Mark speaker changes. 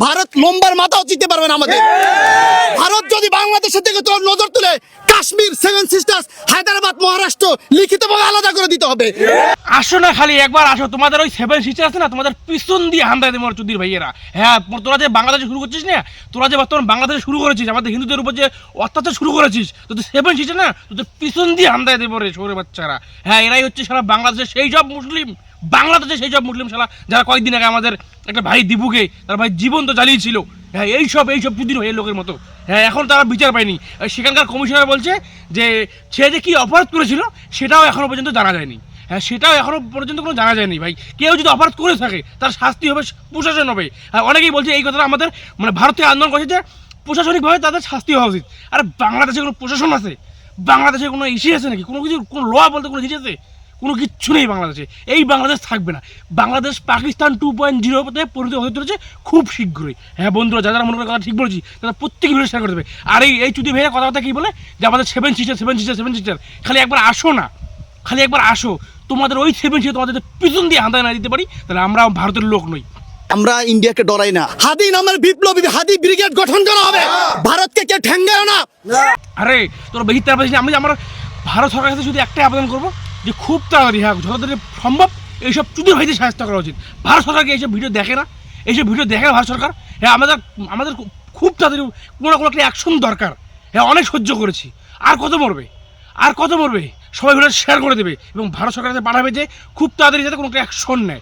Speaker 1: ভারত লম্বার মাথাও চিনতে পারবে না আমাদের। ভারত যদি বাংলাদেশের থেকে তোর নজর তুলে কাশ্মীর, সেভেন সিস্টার্স, হায়দ্রাবাদ, মহারাষ্ট্র লিখিতভাবে আলাদা করে দিতে হবে।
Speaker 2: আসো না, খালি একবার আসো, তোমাদের ওই সেভেন সিস্টার আছে না, তোমাদের পিছন দিয়ে হামদায় দেবো চুদির ভাইয়েরা। হ্যাঁ, তোরা যে বাংলাদেশে শুরু করছিস না, তোরা যে বর্তমান বাংলাদেশে শুরু করেছিস, আমাদের হিন্দুদের উপর যে অত্যাচার শুরু করেছিস, তোদের সেভেন সিস্টার না, তোদের পিছন দিয়ে হামদায় দেবো রে শহরের বাচ্চারা। হ্যাঁ, এরাই হচ্ছে সারা বাংলাদেশের সেই সব মুসলিম, বাংলাদেশে সেই সব মুসলিম শালা যারা কয়েকদিন আগে আমাদের একটা ভাই দিবুকে তার ভাই জীবন তো জ্বালিয়েছিল। হ্যাঁ, এইসব চুদির ভাইয়ের লোকের মতো। হ্যাঁ, এখন তারা বিচার পায়নি। সেখানকার কমিশনার বলছে যে সে যে কি অপরাধ করেছিল সেটাও এখনো পর্যন্ত জানা যায়নি। হ্যাঁ, সেটাও এখনো পর্যন্ত কোনো জানা যায়নি ভাই। কেউ যদি অপরাধ করে থাকে তার শাস্তি হবে, প্রশাসন হবে। হ্যাঁ, অনেকেই বলছে এই কথাটা আমাদের মানে ভারত থেকে আন্দোলন করেছে যে প্রশাসনিকভাবে তাদের শাস্তি হওয়া উচিত। আর বাংলাদেশে কোনো প্রশাসন আছে? বাংলাদেশে কোনো ইস্যু আছে নাকি? কোনো কিছু, কোনো ল বলতে কোনো জিনিস আছে? কোনো কিচ্ছু নেই বাংলাদেশে। এই বাংলাদেশ থাকবে না। বাংলাদেশ পাকিস্তান 2.0-তে পরিণত হতে চলেছে খুব শীঘ্রই। হ্যাঁ বন্ধুরা, যারা মনে করে কথা ঠিক বলেছি তারা প্রত্যেকে ভিডিও শেয়ার করে দেবে। আর এই চুদি ভাইয়ের কথা কি বলে যে আমাদের সেভেন সিস্টার, খালি একবার আসো না, খালি একবার আসো, তোমাদের ওই সেভেন সিস্টার তোমাদের পিছন দিয়ে হাঁদায় না দিতে পারি, তাহলে আমরা ভারতের লোক নই।
Speaker 1: আমরা ইন্ডিয়াকে ডরাই না। হাদি নামের বিপ্লবী হাদি ব্রিগেড গঠন করা হবে। ভারতকে কেউ ঠেঙ্গায় না।
Speaker 2: আরে তোর বেশি তার পারিস না। আমি আমার ভারত সরকারের কাছে শুধু একটাই আবেদন করবো যে খুব তাড়াতাড়ি, হ্যাঁ যত তাড়াতাড়ি সম্ভব এইসব চুদির ভাইদের সাহায্য করা উচিত। ভারত সরকারকে এইসব ভিডিও দেখে না, এইসব ভিডিও দেখে না ভারত সরকার। হ্যাঁ, আমাদের খুব তাড়াতাড়ি কোনো না কোনো একটা অ্যাকশন দরকার। হ্যাঁ, অনেক সহ্য করেছি, আর কত মরবে, আর কত মরবে? সবাই ভিডিও শেয়ার করে দেবে এবং ভারত সরকারের কাছে পাঠাবে যে খুব তাড়াতাড়ি যাতে কোনো একটা অ্যাকশন নেয়।